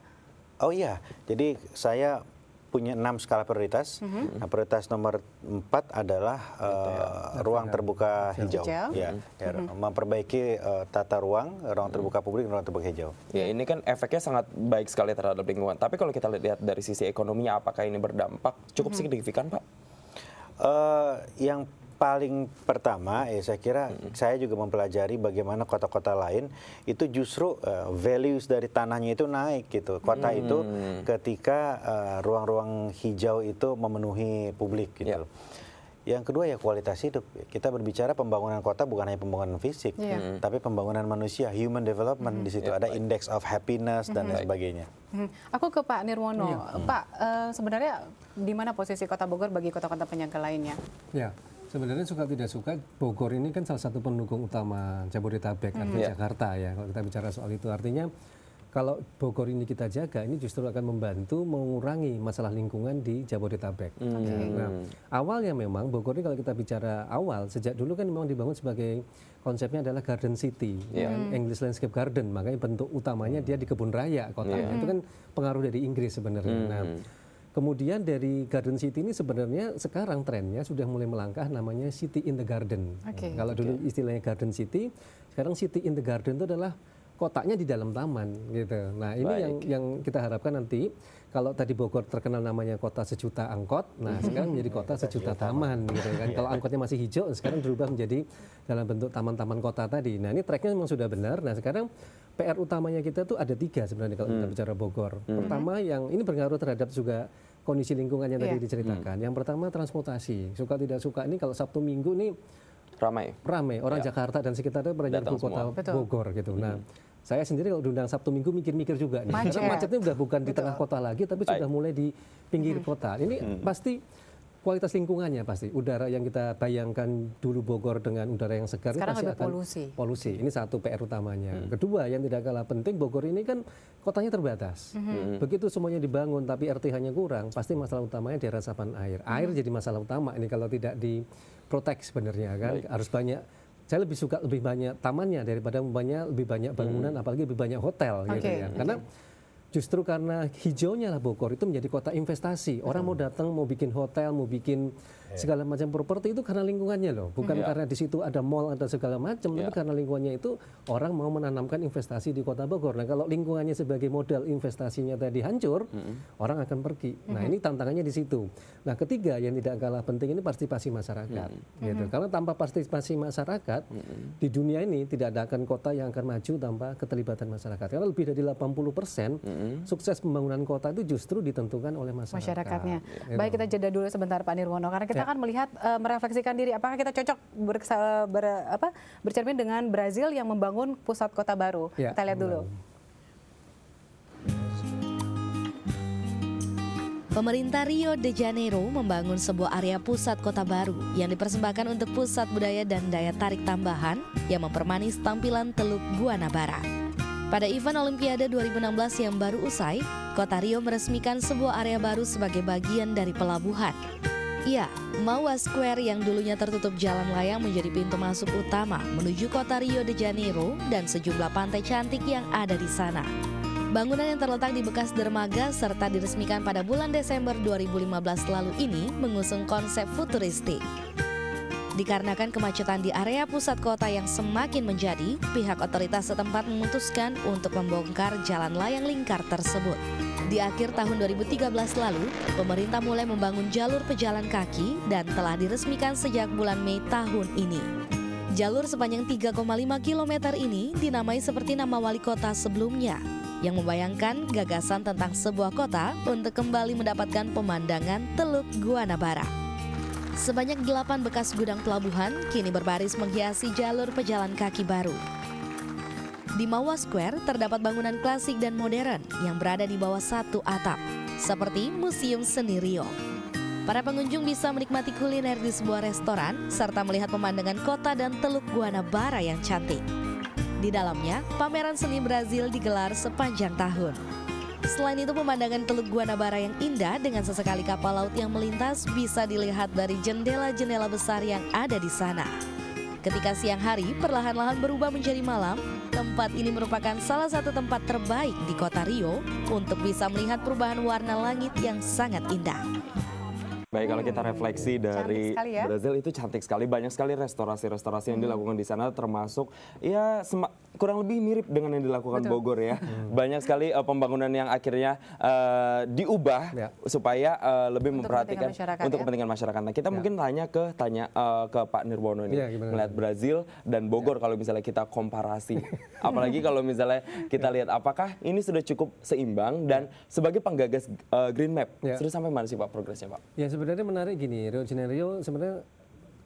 Oh iya, jadi saya punya 6 skala prioritas. Nah, prioritas nomor 4 adalah ruang terbuka hijau. Ya, memperbaiki tata ruang terbuka publik, ruang terbuka hijau. Ya, ini kan efeknya sangat baik sekali terhadap lingkungan. Tapi kalau kita lihat dari sisi ekonominya, apakah ini berdampak cukup signifikan, Pak? Yang paling pertama, saya kira saya juga mempelajari bagaimana kota-kota lain itu justru values dari tanahnya itu naik gitu. Kota itu ketika ruang-ruang hijau itu memenuhi publik gitu. Yang kedua ya kualitas hidup. Kita berbicara pembangunan kota bukan hanya pembangunan fisik, tapi pembangunan manusia, human development di situ ada index of happiness dan lain sebagainya. Aku ke Pak Nirwono. Pak, sebenarnya di mana posisi Kota Bogor bagi kota-kota penyangga lainnya? Ya. Sebenarnya suka tidak suka, Bogor ini kan salah satu pendukung utama Jabodetabek, artinya Jakarta ya. Kalau kita bicara soal itu, artinya kalau Bogor ini kita jaga, ini justru akan membantu mengurangi masalah lingkungan di Jabodetabek. Nah, awalnya memang Bogor ini kalau kita bicara awal, sejak dulu kan memang dibangun sebagai konsepnya adalah Garden City, English Landscape Garden. Makanya bentuk utamanya dia di kebun raya kotanya. Itu kan pengaruh dari Inggris sebenarnya. Nah, kemudian dari Garden City ini sebenarnya sekarang trennya sudah mulai melangkah namanya City in the Garden. Kalau dulu istilahnya Garden City, sekarang City in the Garden itu adalah kotaknya di dalam taman gitu. Nah ini yang kita harapkan nanti kalau tadi Bogor terkenal namanya kota sejuta angkot, nah sekarang menjadi kota sejuta taman gitu kan. Kalau angkotnya masih hijau, sekarang berubah menjadi dalam bentuk taman-taman kota tadi. Nah ini tracknya memang sudah benar. Nah sekarang PR utamanya kita tuh ada 3 sebenarnya kalau kita bicara Bogor. Pertama yang ini berpengaruh terhadap juga kondisi lingkungan yang tadi diceritakan. Yang pertama transportasi. Suka tidak suka ini kalau Sabtu Minggu ini ramai orang Jakarta dan sekitarnya beranjak ke kota Bogor gitu. Nah saya sendiri kalau diundang Sabtu Minggu mikir-mikir juga nih. Karena macetnya udah bukan di tengah kota lagi, tapi sudah mulai di pinggir kota. Ini pasti kualitas lingkungannya pasti. Udara yang kita bayangkan dulu Bogor dengan udara yang segar sekarang pasti ada akan polusi. Ini satu PR utamanya. Kedua yang tidak kalah penting, Bogor ini kan kotanya terbatas. Begitu semuanya dibangun tapi RTH-nya kurang, pasti masalah utamanya daerah resapan air. Air jadi masalah utama ini kalau tidak diprotek sebenarnya kan. Harus banyak. Saya lebih suka lebih banyak tamannya daripada lebih banyak bangunan, apalagi lebih banyak hotel gitu ya. Karena justru karena hijaunya lah Bogor itu menjadi kota investasi. Orang mau datang, mau bikin hotel, mau bikin segala macam properti itu karena lingkungannya loh. Bukan karena di situ ada mall, ada segala macam, tapi karena lingkungannya itu orang mau menanamkan investasi di kota Bogor. Nah kalau lingkungannya sebagai modal investasinya tadi hancur, orang akan pergi. Nah ini tantangannya di situ. Nah ketiga yang tidak kalah penting ini partisipasi masyarakat. Gitu. Karena tanpa partisipasi masyarakat, di dunia ini tidak ada akan kota yang akan maju tanpa keterlibatan masyarakat. Karena lebih dari 80% sukses pembangunan kota itu justru ditentukan oleh masyarakatnya. Baik, kita jeda dulu sebentar Pak Nirwono, karena kita akan melihat merefleksikan diri apakah kita cocok bercermin dengan Brazil yang membangun pusat kota baru. Kita lihat dulu. Pemerintah Rio de Janeiro membangun sebuah area pusat kota baru yang dipersembahkan untuk pusat budaya dan daya tarik tambahan yang mempermanis tampilan Teluk Guanabara. Pada event Olimpiade 2016 yang baru usai, Kota Rio meresmikan sebuah area baru sebagai bagian dari pelabuhan. Ya, Mauá Square yang dulunya tertutup jalan layang menjadi pintu masuk utama menuju kota Rio de Janeiro dan sejumlah pantai cantik yang ada di sana. Bangunan yang terletak di bekas dermaga serta diresmikan pada bulan Desember 2015 lalu ini mengusung konsep futuristik. Dikarenakan kemacetan di area pusat kota yang semakin menjadi, pihak otoritas setempat memutuskan untuk membongkar jalan layang lingkar tersebut. Di akhir tahun 2013 lalu, pemerintah mulai membangun jalur pejalan kaki dan telah diresmikan sejak bulan Mei tahun ini. Jalur sepanjang 3,5 km ini dinamai seperti nama wali kota sebelumnya, yang membayangkan gagasan tentang sebuah kota untuk kembali mendapatkan pemandangan Teluk Guanabara. Sebanyak 8 bekas gudang pelabuhan kini berbaris menghiasi jalur pejalan kaki baru. Di Mauá Square terdapat bangunan klasik dan modern yang berada di bawah satu atap, seperti Museum Seni Rio. Para pengunjung bisa menikmati kuliner di sebuah restoran serta melihat pemandangan kota dan Teluk Guanabara yang cantik. Di dalamnya, pameran seni Brazil digelar sepanjang tahun. Selain itu, pemandangan Teluk Guanabara yang indah dengan sesekali kapal laut yang melintas bisa dilihat dari jendela-jendela besar yang ada di sana. Ketika siang hari perlahan-lahan berubah menjadi malam, tempat ini merupakan salah satu tempat terbaik di kota Rio untuk bisa melihat perubahan warna langit yang sangat indah. Baik, kalau kita refleksi dari ya. Brazil itu cantik sekali, banyak sekali restorasi-restorasi yang dilakukan di sana, termasuk ya kurang lebih mirip dengan yang dilakukan Bogor ya. Banyak sekali pembangunan yang akhirnya diubah supaya lebih memperhatikan untuk kepentingan masyarakat. Nah, kita mungkin tanya ke Pak Nirwono ini, melihat Brazil dan Bogor kalau misalnya kita komparasi. Apalagi kalau misalnya kita lihat apakah ini sudah cukup seimbang dan sebagai penggagas Green Map, sudah sampai mana sih Pak progresnya Pak? Ya sebenarnya menarik gini, Rio de Janeiro sebenarnya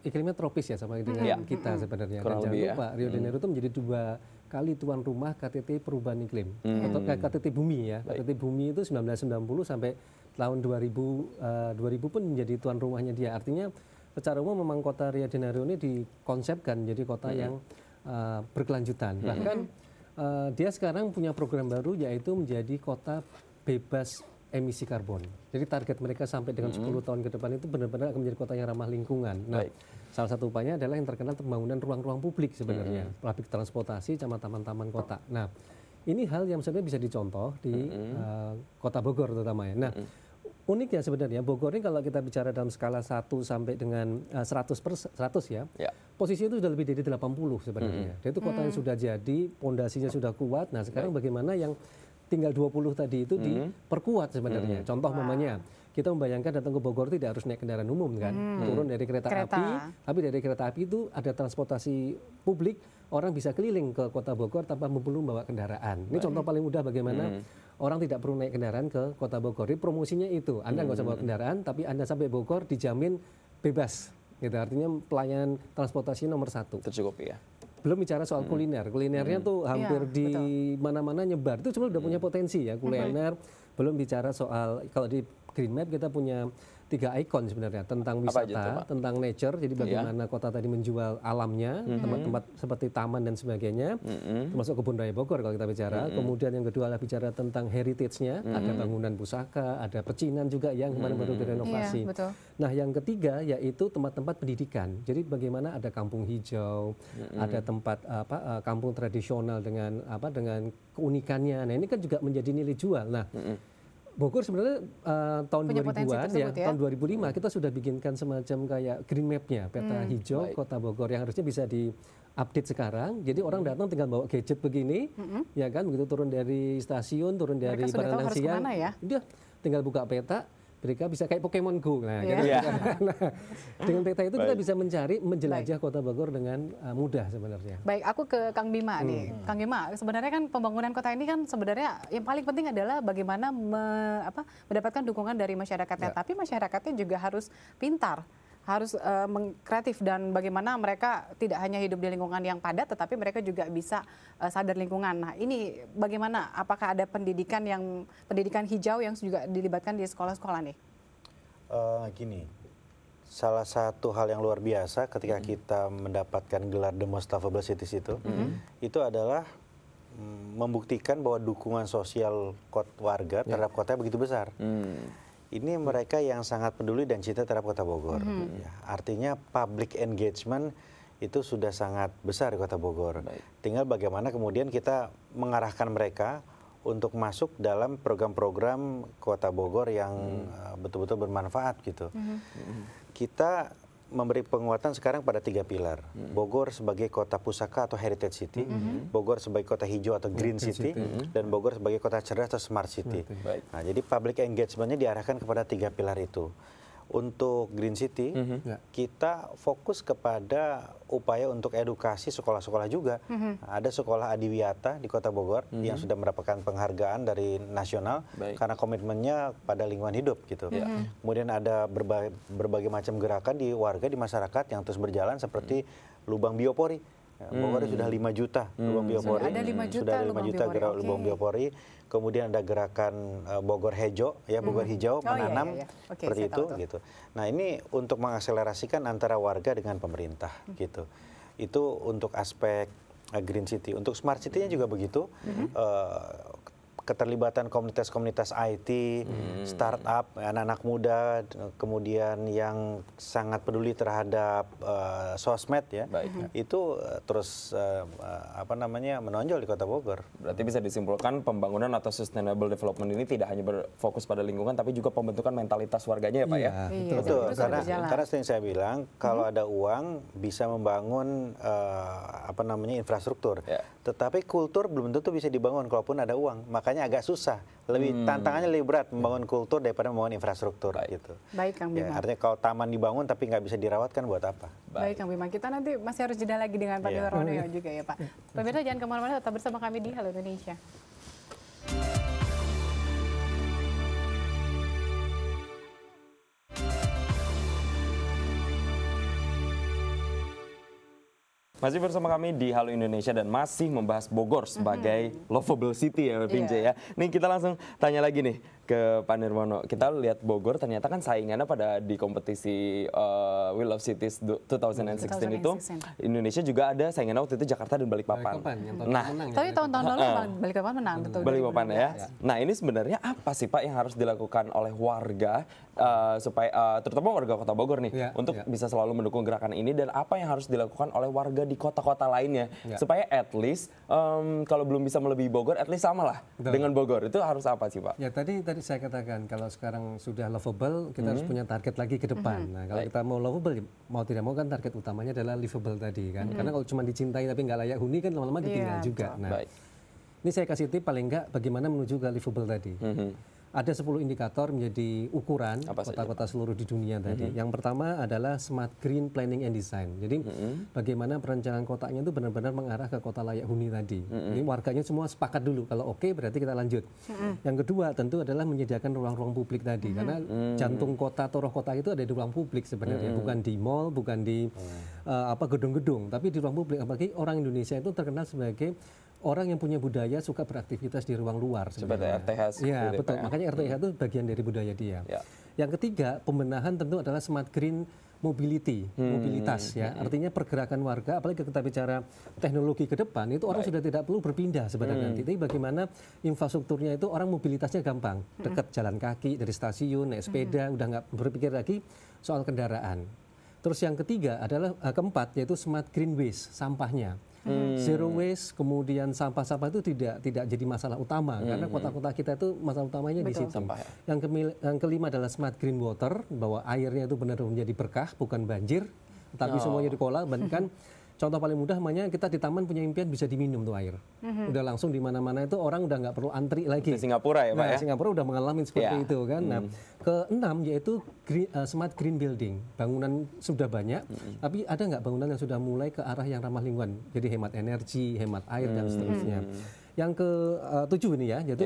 iklimnya tropis ya sama dengan kita sebenarnya. Dan jangan lupa Rio de Janeiro itu menjadi 2 kali tuan rumah KTT perubahan iklim atau KTT bumi ya. KTT bumi itu 1990 sampai tahun 2000 pun menjadi tuan rumahnya dia. Artinya secara umum memang kota Rio de Janeiro ini dikonsepkan jadi kota yang berkelanjutan. Bahkan dia sekarang punya program baru yaitu menjadi kota bebas emisi karbon. Jadi target mereka sampai dengan 10 tahun ke depan itu benar-benar akan menjadi kota yang ramah lingkungan. Nah, salah satu upaya adalah yang terkenal pembangunan ruang-ruang publik sebenarnya, publik transportasi sama taman-taman kota. Nah, ini hal yang sebenarnya bisa dicontoh di kota Bogor terutama ya. Nah, uniknya sebenarnya Bogor ini kalau kita bicara dalam skala 1 sampai dengan 100 ya, posisinya itu sudah lebih dari 80 sebenarnya. Dan itu kota yang sudah jadi, pondasinya sudah kuat. Nah sekarang bagaimana yang tinggal 20 tadi itu diperkuat sebenarnya. Contoh mamanya, kita membayangkan datang ke Bogor tidak harus naik kendaraan umum kan, turun dari kereta api, tapi dari kereta api itu ada transportasi publik, orang bisa keliling ke kota Bogor tanpa perlu membawa kendaraan. Ini contoh paling mudah bagaimana orang tidak perlu naik kendaraan ke kota Bogor. Jadi promosinya itu, Anda nggak usah bawa kendaraan, tapi Anda sampai Bogor dijamin bebas. Gitu. Artinya pelayanan transportasi nomor 1. Tercukupi ya. Belum bicara soal kuliner, kulinernya tuh hampir di mana-mana nyebar. Itu sebenarnya udah punya potensi ya kuliner. Belum bicara soal, kalau di Green Map kita punya 3 ikon sebenarnya tentang wisata, tentang nature. Jadi bagaimana kota tadi menjual alamnya, tempat-tempat seperti taman dan sebagainya, termasuk kebun raya Bogor kalau kita bicara. Kemudian yang kedua adalah bicara tentang heritage-nya, ada bangunan pusaka, ada pecinan juga yang kemarin baru direnovasi. Nah, yang ketiga yaitu tempat-tempat pendidikan. Jadi bagaimana ada kampung hijau, ada tempat kampung tradisional dengan keunikannya. Nah, ini kan juga menjadi nilai jual. Nah, Bogor sebenarnya tahun 2000-an ya, tahun 2005 kita sudah bikinkan semacam kayak green map-nya, peta hijau kota Bogor yang harusnya bisa di-update sekarang. Jadi orang datang tinggal bawa gadget begini, ya kan, begitu turun dari stasiun, turun dari Baranang Siang, dia tinggal buka peta, mereka bisa kayak Pokemon Go. Nah, nah, dengan peta itu kita bisa mencari, menjelajah kota Bogor dengan mudah sebenarnya. Baik, aku ke Kang Bima nih. Kang Bima, sebenarnya kan pembangunan kota ini kan sebenarnya yang paling penting adalah bagaimana mendapatkan dukungan dari masyarakatnya. Tapi masyarakatnya juga harus pintar, harus kreatif, dan bagaimana mereka tidak hanya hidup di lingkungan yang padat, tetapi mereka juga bisa sadar lingkungan. Nah, ini bagaimana? Apakah ada pendidikan hijau yang juga dilibatkan di sekolah-sekolah nih? Gini, salah satu hal yang luar biasa ketika kita mendapatkan gelar The Most Lovable Cities itu adalah membuktikan bahwa dukungan sosial warga terhadap kotanya begitu besar. Ini mereka yang sangat peduli dan cinta terhadap kota Bogor. Ya, artinya public engagement itu sudah sangat besar di kota Bogor. Tinggal bagaimana kemudian kita mengarahkan mereka untuk masuk dalam program-program kota Bogor yang betul-betul bermanfaat gitu. Kita memberi penguatan sekarang pada 3 pilar. Bogor sebagai kota pusaka atau heritage city, Bogor sebagai kota hijau atau green city, dan Bogor sebagai kota cerdas atau smart city. Nah, jadi public engagement-nya diarahkan kepada 3 pilar itu. Untuk Green City, kita fokus kepada upaya untuk edukasi sekolah-sekolah juga. Ada sekolah Adiwiyata di Kota Bogor yang sudah mendapatkan penghargaan dari nasional karena komitmennya pada lingkungan hidup gitu. Kemudian ada berbagai macam gerakan di warga, di masyarakat yang terus berjalan seperti Lubang Biopori. Bogor sudah 5 juta lubang biopori. Sudah ada 5 juta lubang biopori. Kemudian ada gerakan Bogor Hejo, ya Bogor hijau menanam seperti itu gitu. Nah, ini untuk mengakselerasikan antara warga dengan pemerintah gitu. Itu untuk aspek Green City. Untuk Smart City-nya juga begitu. Keterlibatan komunitas-komunitas IT, startup, anak-anak muda, kemudian yang sangat peduli terhadap sosmed ya, itu terus menonjol di Kota Bogor. Berarti bisa disimpulkan pembangunan atau sustainable development ini tidak hanya berfokus pada lingkungan, tapi juga pembentukan mentalitas warganya ya Pak ya? Betul, karena seperti saya bilang, kalau ada uang bisa membangun infrastruktur, tetapi kultur belum tentu bisa dibangun kalaupun ada uang. Makanya agak susah, tantangannya lebih berat membangun kultur daripada membangun infrastruktur gitu. Baik, Kang Bima. Artinya kalau taman dibangun tapi nggak bisa dirawat kan buat apa? Baik, Kang Bima. Kita nanti masih harus jeda lagi dengan Pak Nirwono juga ya Pak. Pemirsa jangan kemana-mana, tetap bersama kami di Halo Indonesia. Masih bersama kami di Halo Indonesia dan masih membahas Bogor sebagai lovable city ya Pince ya. Nih kita langsung tanya lagi nih ke Pak Nirwono. Kita lihat Bogor ternyata kan saingannya pada di kompetisi We Love Cities 2016 itu Indonesia juga ada saingannya waktu itu Jakarta dan Balikpapan. Tapi tahun-tahun lalu Balikpapan menang betul. Balikpapan ya. Nah, ini sebenarnya apa sih Pak yang harus dilakukan oleh warga supaya terutama warga Kota Bogor nih untuk bisa selalu mendukung gerakan ini, dan apa yang harus dilakukan oleh warga di kota-kota lainnya supaya at least kalau belum bisa melebihi Bogor, at least sama lah dengan Bogor. Itu harus apa sih Pak? Ya tadi tadi saya katakan kalau sekarang sudah lovable, kita harus punya target lagi ke depan. Nah, kalau kita mau lovable, mau tidak mau kan target utamanya adalah livable tadi kan. Karena kalau cuma dicintai tapi nggak layak huni kan lama-lama ditinggal juga. Nah, ini saya kasih tip paling nggak bagaimana menuju ke livable tadi. Ada 10 indikator menjadi ukuran kota-kota seluruh di dunia tadi. Yang pertama adalah Smart Green Planning and Design. Jadi bagaimana perencanaan kotanya itu benar-benar mengarah ke kota layak huni tadi. Ini warganya semua sepakat dulu. Kalau oke berarti kita lanjut. Yang kedua tentu adalah menyediakan ruang-ruang publik tadi. Karena jantung kota atau roh kota itu ada di ruang publik sebenarnya. Bukan di mall, bukan di gedung-gedung. Tapi di ruang publik. Apalagi orang Indonesia itu terkenal sebagai orang yang punya budaya suka beraktivitas di ruang luar. Seperti RTH. Ya, betul. Makanya RTH itu bagian dari budaya dia. Yang ketiga, pembenahan tentu adalah smart green mobility, mobilitas ya. Artinya pergerakan warga, apalagi kita bicara teknologi ke depan, itu orang sudah tidak perlu berpindah sebenarnya nanti. Tapi bagaimana infrastrukturnya itu orang mobilitasnya gampang, dekat jalan kaki dari stasiun, naik sepeda, udah nggak berpikir lagi soal kendaraan. Terus yang ketiga adalah keempat yaitu smart green waste, sampahnya. Zero waste, kemudian sampah-sampah itu tidak jadi masalah utama karena kota-kota kita itu masalah utamanya di situ. Yang kelima adalah smart green water, bahwa airnya itu benar-benar menjadi berkah, bukan banjir, tapi semuanya dikelola. Bahkan contoh paling mudah, namanya kita di taman punya impian bisa diminum tuh air. Udah langsung di mana-mana itu orang udah nggak perlu antri lagi. Di Singapura ya Pak ya? Singapura udah mengalami seperti itu kan. Nah, keenam yaitu smart green building. Bangunan sudah banyak, tapi ada nggak bangunan yang sudah mulai ke arah yang ramah lingkungan? Jadi hemat energi, hemat air dan seterusnya. Yang ke-7 ini ya, yaitu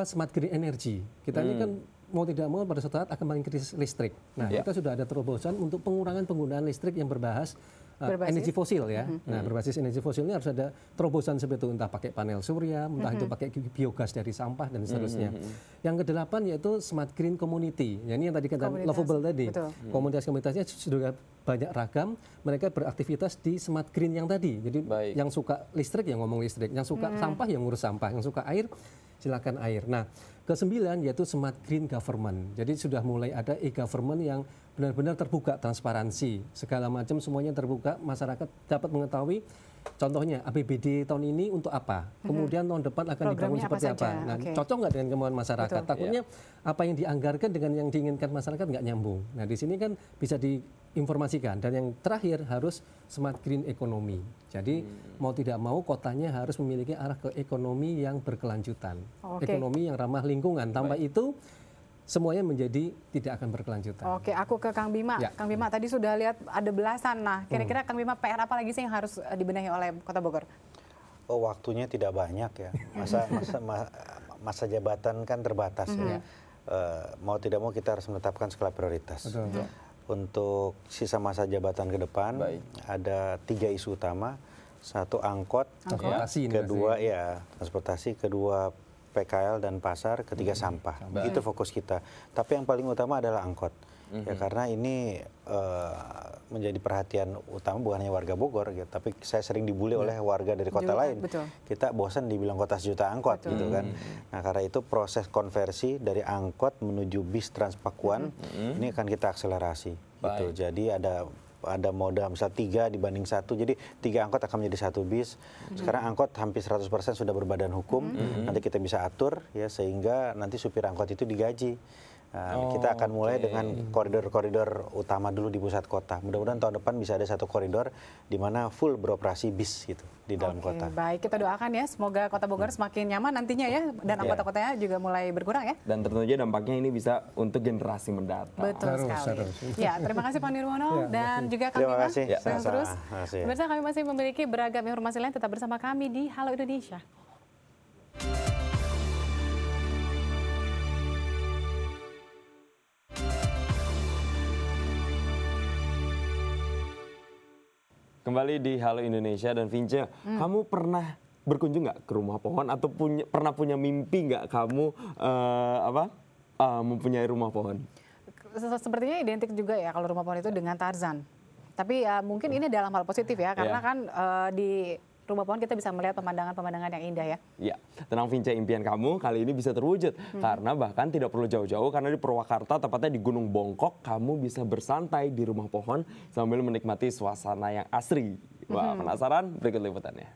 smart green energy. Kita ini kan mau tidak mau pada suatu saat akan mengincrease listrik. Nah, kita sudah ada terobosan untuk pengurangan penggunaan listrik yang berbasis energi fosil ya. Nah, berbasis energi fosil ini harus ada terobosan seperti itu, entah pakai panel surya, entah itu pakai biogas dari sampah dan seterusnya. Yang kedelapan yaitu smart green community. Ya, ini yang tadi kata lovable tadi. Komunitas-komunitasnya sudah banyak ragam, mereka beraktivitas di smart green yang tadi. Jadi yang suka listrik yang ngomong listrik, yang suka sampah yang ngurus sampah, yang suka air silakan air. Nah, ke-9 yaitu smart green government. Jadi sudah mulai ada e-government yang benar-benar terbuka, transparansi, segala macam semuanya terbuka, masyarakat dapat mengetahui contohnya APBD tahun ini untuk apa, kemudian tahun depan akan dibangun seperti apa. Nah, cocok nggak dengan kemauan masyarakat? Takutnya apa yang dianggarkan dengan yang diinginkan masyarakat nggak nyambung. Nah, di sini kan bisa diinformasikan. Dan yang terakhir harus smart green economy. Jadi mau tidak mau kotanya harus memiliki arah ke ekonomi yang berkelanjutan, ekonomi yang ramah lingkungan. Tanpa itu semuanya menjadi tidak akan berkelanjutan. Oke, aku ke Kang Bima. Kang Bima tadi sudah lihat ada belasan. Nah, kira-kira Kang Bima PR apa lagi sih yang harus dibenahi oleh Kota Bogor? Oh, waktunya tidak banyak ya. Masa jabatan kan terbatas ya. Mau tidak mau kita harus menetapkan skala prioritas. Untuk sisa masa jabatan ke depan ada 3 isu utama. Satu angkot, kedua transportasi, kedua PKL dan pasar, ketiga sampah. Itu fokus kita. Tapi yang paling utama adalah angkot. Ya karena ini menjadi perhatian utama bukan hanya warga Bogor gitu, tapi saya sering dibully oleh warga dari kota lain. Kita bosan dibilang kota sejuta angkot gitu kan. Nah, karena itu proses konversi dari angkot menuju bis Transpakuan ini akan kita akselerasi gitu. Jadi ada moda misalnya 3 dibanding 1, jadi 3 angkot akan menjadi 1 bis. Sekarang angkot hampir 100% sudah berbadan hukum, nanti kita bisa atur ya sehingga nanti supir angkot itu digaji. Kita akan mulai dengan koridor-koridor utama dulu di pusat kota. Mudah-mudahan tahun depan bisa ada 1 koridor di mana full beroperasi bis gitu di dalam kota. Baik, kita doakan ya semoga Kota Bogor semakin nyaman nantinya ya, dan anggota-kotanya juga mulai berkurang ya. Dan tentunya dampaknya ini bisa untuk generasi mendatang. Betul sekali. Ya, terima kasih Pak Nirwono dan juga Kang Bima. Terima kasih. Terus, pemirsa kami masih memiliki beragam informasi lain, tetap bersama kami di Halo Indonesia. Kembali di Halo Indonesia dan Vince, kamu pernah berkunjung nggak ke rumah pohon atau pernah punya mimpi nggak kamu mempunyai rumah pohon? Sepertinya identik juga ya kalau rumah pohon itu dengan Tarzan. Tapi ya mungkin ini dalam hal positif ya, karena kan di rumah pohon kita bisa melihat pemandangan-pemandangan yang indah ya. Ya, tenang Vince, impian kamu kali ini bisa terwujud. Karena bahkan tidak perlu jauh-jauh, karena di Purwakarta, tepatnya di Gunung Bongkok, kamu bisa bersantai di rumah pohon sambil menikmati suasana yang asri. Wah, penasaran? Berikut liputannya.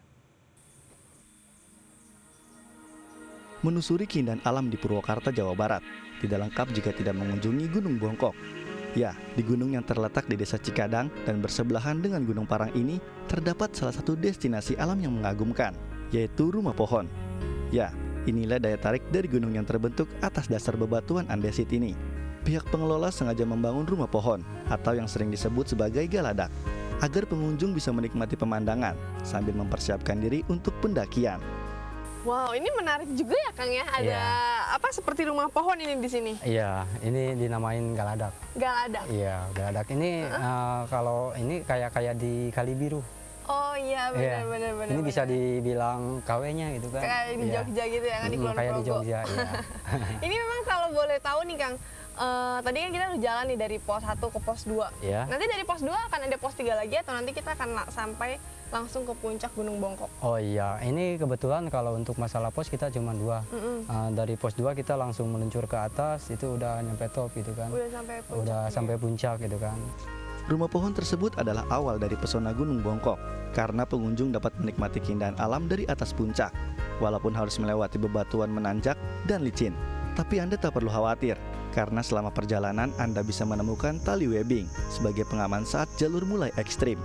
menusuri keindahan alam di Purwakarta, Jawa Barat. Tidak lengkap jika tidak mengunjungi Gunung Bongkok. Ya, di gunung yang terletak di Desa Cikadang dan bersebelahan dengan Gunung Parang ini terdapat salah satu destinasi alam yang mengagumkan, yaitu Rumah Pohon. Ya, inilah daya tarik dari gunung yang terbentuk atas dasar bebatuan andesit ini. Pihak pengelola sengaja membangun rumah pohon atau yang sering disebut sebagai galadak agar pengunjung bisa menikmati pemandangan sambil mempersiapkan diri untuk pendakian. Wow, ini menarik juga ya Kang ya. Ada apa seperti rumah pohon ini di sini? Iya, ini dinamain galadak. Galadak. Iya, galadak ini kalau ini kayak di Kali Biru. Oh iya, benar. Ini bisa dibilang KW-nya gitu kan. Kayak di Jogja gitu ya, kan di Kulon kayak di Progo. Jogja, iya. Ini memang kalau boleh tahu nih Kang, tadi kan kita udah jalan nih dari pos 1 ke pos 2. Iya. Nanti dari pos 2 akan ada pos 3 lagi atau nanti kita akan sampai langsung ke puncak Gunung Bongkok? Oh iya, ini kebetulan kalau untuk masalah pos kita cuma 2. Dari pos 2 kita langsung meluncur ke atas, itu udah nyampe top gitu kan. Udah sampai puncak. Gitu kan. Rumah pohon tersebut adalah awal dari pesona Gunung Bongkok karena pengunjung dapat menikmati keindahan alam dari atas puncak, walaupun harus melewati bebatuan menanjak dan licin. Tapi Anda tak perlu khawatir, karena selama perjalanan Anda bisa menemukan tali webbing sebagai pengaman saat jalur mulai ekstrim.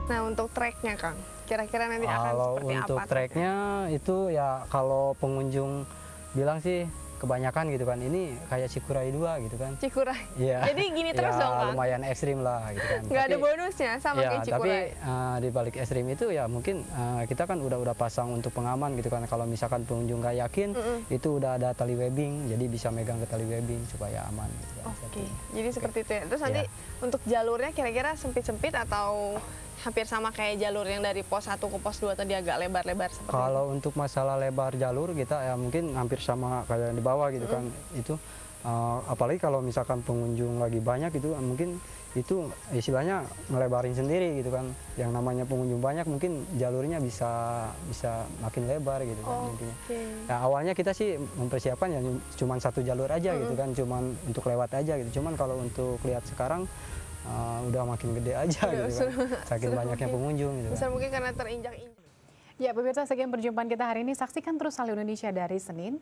Nah, untuk treknya Kang, kira-kira nanti akan Kalau seperti apa? untuk treknya itu ya kalau pengunjung bilang sih kebanyakan gitu kan, ini kayak Cikuray 2 gitu kan. Cikuray? Iya. Jadi gini terus ya, dong Kang? lumayan ekstrim lah gitu kan. Nggak ada bonusnya sama ya, kayak Cikuray? Tapi di balik ekstrim itu ya mungkin kita kan udah pasang untuk pengaman gitu kan. Kalau misalkan pengunjung nggak yakin, itu udah ada tali webbing, jadi bisa megang ke tali webbing supaya aman gitu kan. Oke, jadi seperti itu ya. Terus nanti untuk jalurnya kira-kira sempit-sempit atau hampir sama kayak jalur yang dari pos 1 ke pos 2 tadi agak lebar-lebar seperti Kalau untuk masalah lebar jalur kita ya mungkin hampir sama kayak yang di bawah gitu kan. Itu apalagi kalau misalkan pengunjung lagi banyak itu mungkin itu istilahnya ngelebarin sendiri gitu kan. Yang namanya pengunjung banyak mungkin jalurnya bisa makin lebar gitu kan intinya. Nah, awalnya kita sih mempersiapkan ya cuma 1 jalur aja gitu kan, cuman untuk lewat aja gitu. Cuman kalau untuk lihat sekarang udah makin gede aja gitu kan. Saking banyaknya pengunjung gitu Bisa kan. mungkin karena terinjak-injak. Ya, pemirsa, sekian perjumpaan kita hari ini. Saksikan terus Halo Indonesia dari Senin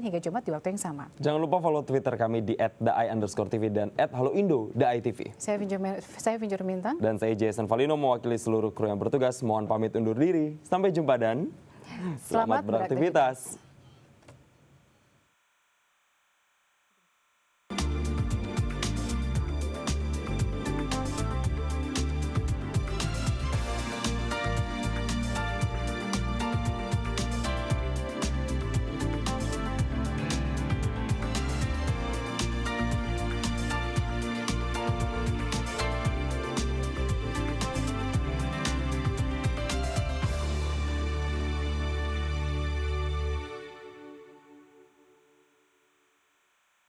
hingga Jumat di waktu yang sama. Jangan lupa follow Twitter kami di @dai_tv dan @haloindo_dai_tv. Saya Vinjur Mintang. Dan saya Jason Valino mewakili seluruh kru yang bertugas. Mohon pamit undur diri. Sampai jumpa dan selamat beraktivitas.